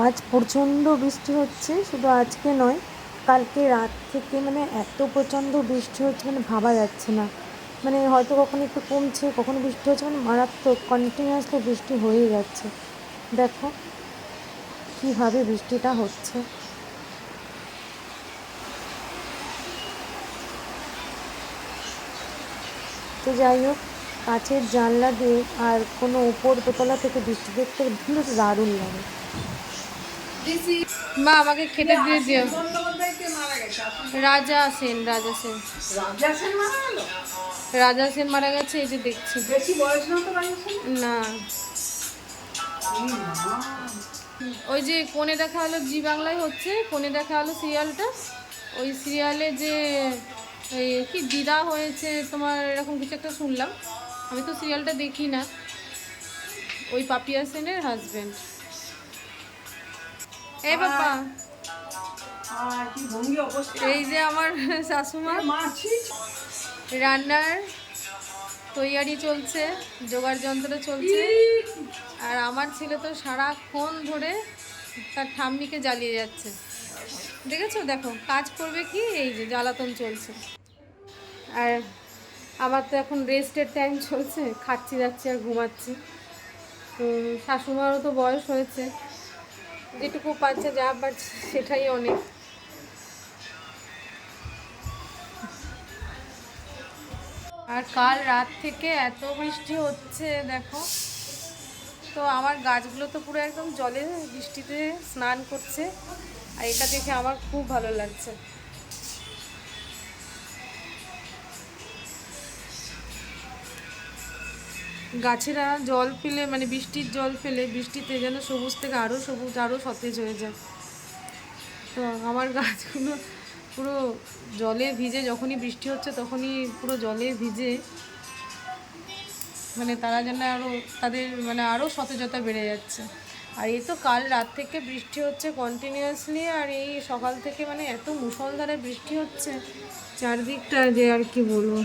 আজ প্রচণ্ড বৃষ্টি হচ্ছে, শুধু আজকে নয়, কালকে রাত থেকে মানে এত প্রচণ্ড বৃষ্টি হচ্ছে মানে ভাবা যাচ্ছে না। মানে হয়তো কখনো একটু কমছে, কখনো বৃষ্টি হচ্ছে, মানে মারাত্মক কন্টিনিউয়াসলি বৃষ্টি হয়েই যাচ্ছে। দেখো কীভাবে বৃষ্টিটা হচ্ছে। তো যাই হোক, কাছের জানলা দিয়ে আর কোনো উপর দোতলা থেকে বৃষ্টি দেখতে কিন্তু দারুণ লাগে। মা আমাকে খেতে দিয়ে দিও। রাজা সেন, রাজা সেন, রাজা সেন মারা গেছে, এই যে দেখছি। বেশি বয়স না তো না, ওই যে কোণে দেখা হলো জি বাংলায় হচ্ছে, কোণে দেখা হলো সিরিয়ালটা, ওই সিরিয়ালে যে ওই কি দিদা হয়েছে তোমার, এরকম কিছু একটা শুনলাম। আমি তো সিরিয়ালটা দেখি না। ওই পাপিয়া সেনের হাজবেন্ড। এই বাবা, এই যে আমার শাশুমা, রান্নার তৈয়ারি চলছে, জোগাড় যন্ত্র চলছে। আর আমার ছেলে তো সারাক্ষণ ধরে তার ঠাম্মিকে জ্বালিয়ে যাচ্ছে। দেখেছো, দেখো কাজ করবে কি, এই যে জ্বালাতন চলছে। আর আমার তো এখন রেস্টের টাইম চলছে, খাচ্ছি যাচ্ছি আর ঘুমাচ্ছি। তো শাশুমারও তো বয়স হয়েছে, যেটুকু পাচ্ছে যা পাচ্ছে সেটাই অনেক। আর কাল রাত থেকে এত বৃষ্টি হচ্ছে দেখো। তো আমার গাছগুলো তো পুরো একদম জলে বৃষ্টিতে স্নান করছে, আর এটা দেখে আমার খুব ভালো লাগছে। গাছেরা জল পেলে, মানে বৃষ্টির জল পেলে, বৃষ্টিতে যেন সবুজ থেকে আরও সবুজ, আরও সতেজ হয়ে যায়। তো আমার গাছগুলো পুরো জলে ভিজে, যখনই বৃষ্টি হচ্ছে তখনই পুরো জলে ভিজে, মানে তারা যেন আরও, তাদের মানে আরও সতেজতা বেড়ে যাচ্ছে। আর এই তো কাল রাত থেকে বৃষ্টি হচ্ছে কন্টিনিউয়াসলি, আর এই সকাল থেকে মানে এত মুষলধারে বৃষ্টি হচ্ছে চারদিকটা, যে আর কি বলবো।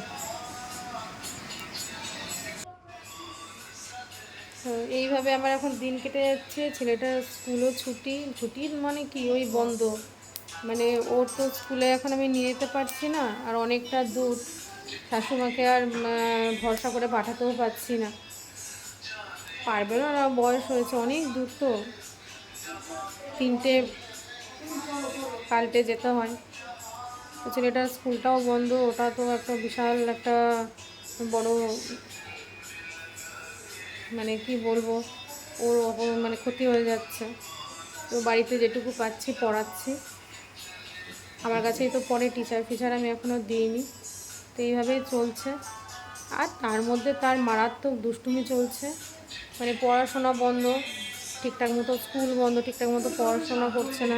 তো এইভাবে আমার এখন দিন কেটে যাচ্ছে। ছেলেটার স্কুলও ছুটি, ছুটির মানে কি, ওই বন্ধ, মানে ওর তো স্কুলে এখন আমি নিয়ে যেতে পারছি না, আর অনেকটা দূর, শাশুমাকে আর ভরসা করে পাঠাতেও পারছি না, পারবে না, বয়স হয়েছে, অনেক দূর তো, 3টে পাল্টে যেতে হয়। তো ছেলেটার স্কুলটাও বন্ধ, ওটা তো একটা বিশাল একটা বড়, মানে কি বলবো, ওর মানে ক্ষতি হয়ে যাচ্ছে। তো বাড়িতে যেটুকু পাচ্ছি পড়াচ্ছি, আমার কাছেই তো পড়ে, টিচার ফিচার আমি এখনও দিইনি। তো এইভাবেই চলছে। আর তার মধ্যে তার মারাত্মক দুষ্টুমি চলছে, মানে পড়াশোনা বন্ধ, ঠিকঠাক মতো স্কুল বন্ধ, ঠিকঠাক মতো পড়াশোনা করছে না,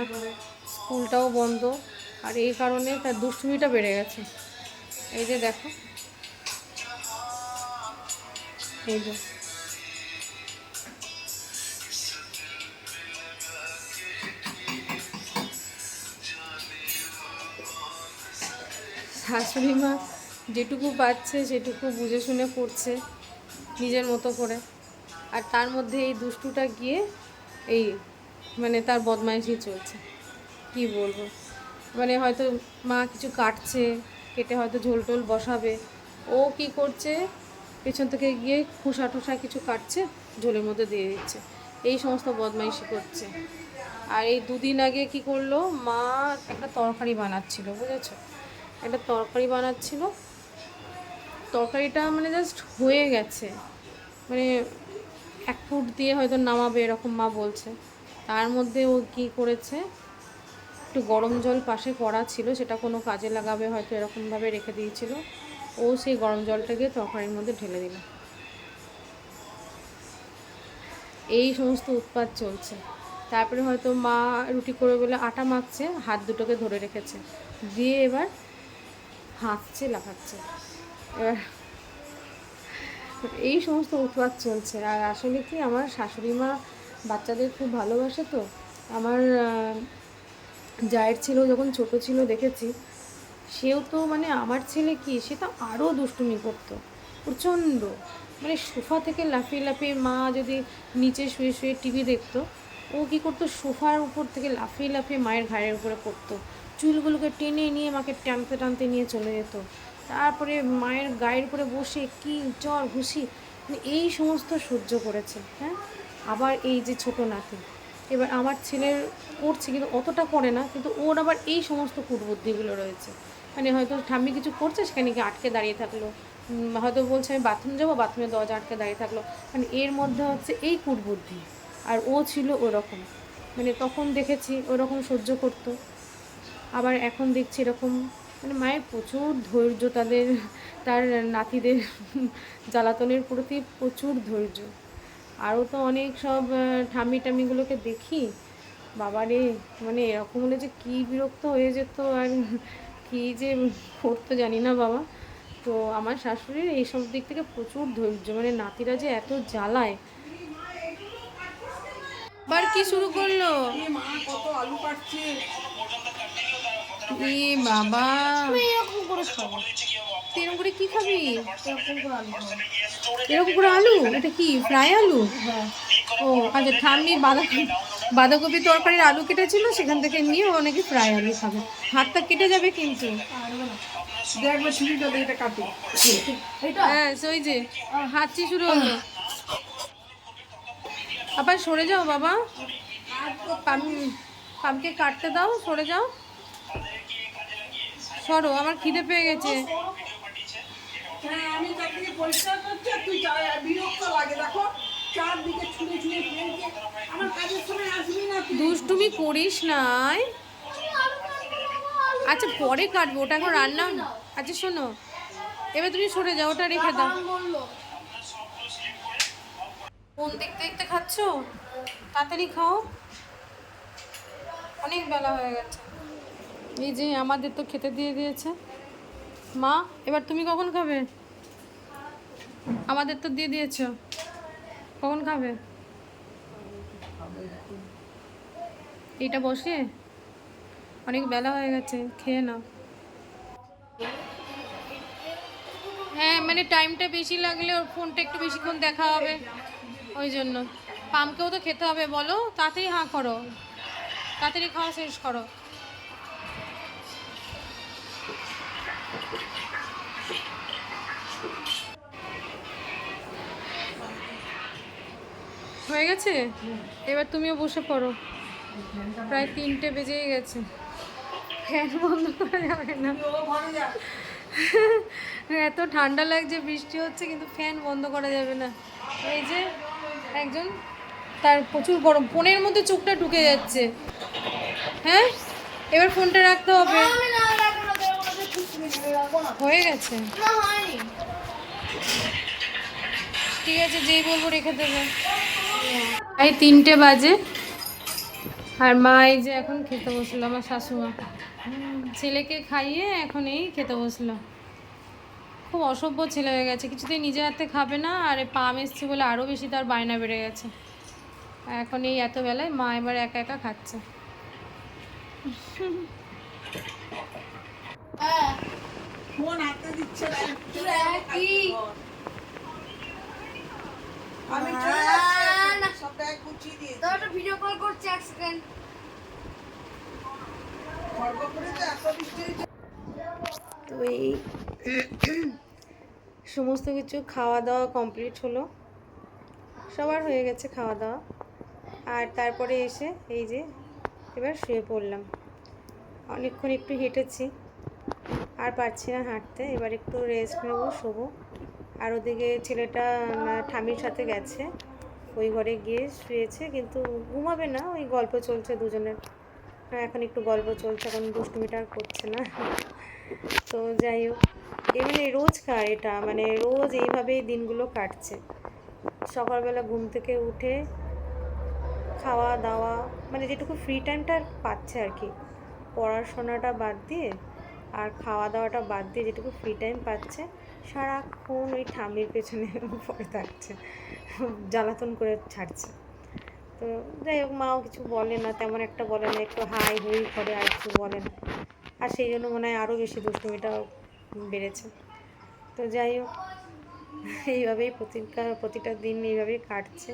স্কুলটাও বন্ধ। আর এই কারণে তার দুষ্টুমিটা বেড়ে গেছে। এই যে দেখো, এই যে শাশুড়ি মা যেটুকু পাচ্ছে সেটুকু বুঝে শুনে করছে নিজের মতো করে। আর তার মধ্যে এই দুষ্টুটা গিয়ে এই মানে তার বদমাইশি চলছে, কি বলবো। মানে হয়তো মা কিছু কাটছে, কেটে হয়তো ঝোল টোল বসাবে, ও কি করছে, পেছন থেকে গিয়ে খোসা টোসা কিছু কাটছে, ঝোলের মধ্যে দিয়ে দিচ্ছে, এই সমস্ত বদমাইশি করছে। আর এই 2 দিন আগে কি করলো, মা একটা তরকারি বানাচ্ছিল, বুঝেছো, একটা তরকারি বানাচ্ছিল, তরকারিটা মানে জাস্ট হয়ে গেছে, মানে 1 ফুট দিয়ে হয়তো নামাবে এরকম মা বলছে। তার মধ্যে ও কি করেছে, একটু গরম জল পাশে করা ছিল, সেটা কোনো কাজে লাগাবে হয়তো এরকমভাবে রেখে দিয়েছিল, ও সেই গরম জলটাকে তরকারির মধ্যে ঢেলে দিল। এই সমস্ত উৎপাত চলছে। তারপরে হয়তো মা রুটি করে বলে আটা মাখছে, হাত দুটোকে ধরে রেখেছে, দিয়ে এবার হাঁচছে, লাফাচ্ছে। এবার এই সমস্ত উৎপাত চলছে। আর আসলে কি, আমার শাশুড়ি মা বাচ্চাদের খুব ভালোবাসে। তো আমার জায়ের ছিল, যখন ছোট ছিল দেখেছি, সেও তো মানে আমার ছেলে কি, সে তো আরও দুষ্টুমি করতো প্রচণ্ড, মানে সোফা থেকে লাফিয়ে লাফিয়ে, মা যদি নিচে শুয়ে শুয়ে টিভি দেখতো, ও কী করতো, সোফার উপর থেকে লাফিয়ে লাফিয়ে মায়ের ঘাড়ের উপরে পড়তো, চুলগুলোকে টেনে নিয়ে মাকে টানতে টানতে নিয়ে চলে যেত, তারপরে মায়ের গায়ের উপরে বসে কি চর ঘুষি, মানে এই সমস্ত সহ্য করেছে। হ্যাঁ, আবার এই যে ছোট নাতি, এবার আমার ছেলের করছে কিন্তু অতটা করে না, কিন্তু ওর আবার এই সমস্ত কুটবুদ্ধিগুলো রয়েছে। মানে হয়তো ঠাম্মি কিছু করছে, সেখানে গিয়ে আটকে দাঁড়িয়ে থাকলো, হয়তো বলছে আমি বাথরুম যাবো, বাথরুমের দরজা আটকে দাঁড়িয়ে থাকলো, মানে এর মধ্যে হচ্ছে এই কুটবুদ্ধি। আর ও ছিল ওরকম, মানে তখন দেখেছি ওরকম সহ্য করতো, আবার এখন দেখছি এরকম। মানে মায়ের প্রচুর ধৈর্য, তার নাতিদের জ্বালাতনের প্রতি প্রচুর ধৈর্য। আরও তো অনেক সব ঠাম্মি টাম্মিগুলোকে দেখি, বাবারে, মানে এরকম হলে যে কী বিরক্ত হয়ে যেত আর কী যে করতো জানি না বাবা। তো আমার শাশুড়ির এইসব দিক থেকে প্রচুর ধৈর্য, মানে নাতিরা যে এত জ্বালায়। আবার কি শুরু করলো? এ বাবা, তুই এরকম করে কি খাবি? এরকম করে আলু? এটা কি ফ্রাই আলু? ও আচ্ছা, ঠাম্মি বাঁধাকপি তরকারির আলু কেটেছিল, সেখান থেকে নিয়ে ও নাকি ফ্রাই আলু খাবে। হাতটা কেটে যাবে কিন্তু। হ্যাঁ, ওই যে হাঁচি শুরু হলো। আবার সরে যাও বাবা, পামকে কাটতে দাও, সরে যাও, সরো, আমার খিদে পেয়ে গেছে। দুষ্টুমি করিস নাই। আচ্ছা পরে কাটবো, ওটা এখন রান্না। আচ্ছা শোনো, এবার তুমি সরে যাও, ওটা রেখে দাও। কোন দেখতে দেখতে খাচ্ছ? তাড়াতাড়ি খাও, অনেক বেলা হয়ে গেছে। এই যে আমাদের তো খেতে দিয়ে দিয়েছে মা, এবার তুমি কখন খাবে? আমাদের তো দিয়ে দিয়েছো, কখন খাবে? এইটা বসে, অনেক বেলা হয়ে গেছে, খেয়ে নাও। হ্যাঁ, মানে টাইমটা বেশি লাগলে ওর ফোনটা একটু বেশিক্ষণ দেখা হবে, ওই জন্য। পামকেও তো খেতে হবে, বলো তাড়াতাড়ি হাঁ করো, তাড়াতাড়ি খাওয়া শেষ করো। হয়ে গেছে, এবার তুমিও বসে পড়ো, প্রায় 3টে বেজেই গেছে। ফ্যান বন্ধ করা যাবে না, এত ঠান্ডা লাগছে, বৃষ্টি হচ্ছে, কিন্তু ফ্যান বন্ধ করা যাবে না। এই যে একজন, তার প্রচুর গরম, ফোনের মধ্যে চোখটা ঢুকে যাচ্ছে। হ্যাঁ, এবার ফোনটা রাখতে হবে। হয়ে গেছে, ঠিক আছে, যেই বলবো রেখে দেবে। এই 3টে বাজে, আর মা এই যে এখন খেতে বসলো, আমার শাশুমা ছেলেকে খাইয়ে এখন এই খেতে বসলো। খুব অসভ্য ছেলে হয়ে গেছে, কিছুতেই নিজের হাতে খাবে না, আর পাম এসছে বলে আরও বেশি তার বায়না বেড়ে গেছে। এখন এই এত বেলায় মা এবার একা একা খাচ্ছে। ভিডিও কল করছে, এক সেকেন্ড। তো এই সমস্ত কিছু খাওয়া দাওয়া কমপ্লিট হলো, সবার হয়ে গেছে খাওয়া দাওয়া, আর তারপরে এসে এই যে এবার শুয়ে পড়লাম। অনেকক্ষণ একটু হেঁটেছি, আর পারছি না হাঁটতে, এবার একটু রেস্ট নেবো, শোবো। আর ওদিকে ছেলেটা ঠামির সাথে গেছে, ওই ঘরে গিয়ে শুয়েছে, কিন্তু ঘুমাবে না, ওই গল্প চলছে দুজনের। এখন একটু গল্প চলছে, এখন দুষ্টুমিটা আর করছে না। তো যাই হোক, মানে রোজকার এটা, মানে রোজ এইভাবেই দিনগুলো কাটছে। সকালবেলা ঘুম থেকে উঠে খাওয়া দাওয়া, মানে যেটুকু ফ্রি টাইমটা পাচ্ছে আর কি, পড়াশোনাটা বাদ দিয়ে আর খাওয়া দাওয়াটা বাদ দিয়ে যেটুকু ফ্রি টাইম পাচ্ছে, সারাক্ষণ ওই ঠাম্মির পেছনে পড়ে থাকছে, জ্বালাতন করে ছাড়ছে। তো যাই হোক, মাও কিছু বলে না, তেমন একটা বলে না, একটু হাই হুই করে, আর কিছু বলে না। আর সেই জন্য মনে হয় আরও বেশি দুষ্টুমিটা বেড়েছে। তো যাই হোক, এইভাবেই প্রতিটা দিন এইভাবেই কাটছে।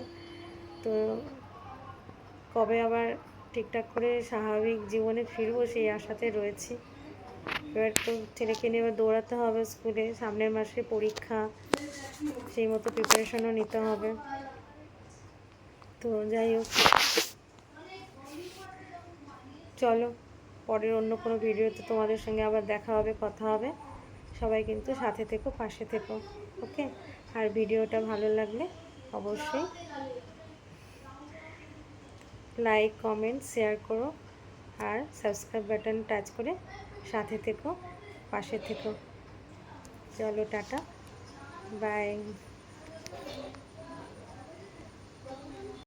তো কবে আবার ঠিকঠাক করে স্বাভাবিক জীবনে ফিরবো সেই আশাতে রয়েছি। এবার তো ছেলেকে নিয়ে এবার দৌড়াতে হবে স্কুলে, সামনের মাসে পরীক্ষা, সেই মতো প্রিপারেশনও নিতে হবে। তো যাই হোক, চলো পরের অন্য কোনো ভিডিওতে তোমাদের সঙ্গে আবার দেখা হবে, কথা হবে। সবাই কিন্তু সাথে থেকো, পাশে থেকো, ওকে। আর ভিডিওটা ভালো লাগলে অবশ্যই লাইক, কমেন্ট, শেয়ার করো আর সাবস্ক্রাইব বাটন টাচ করে সাথে থেকো, পাশে থেকো। চলো টাটা, বাই।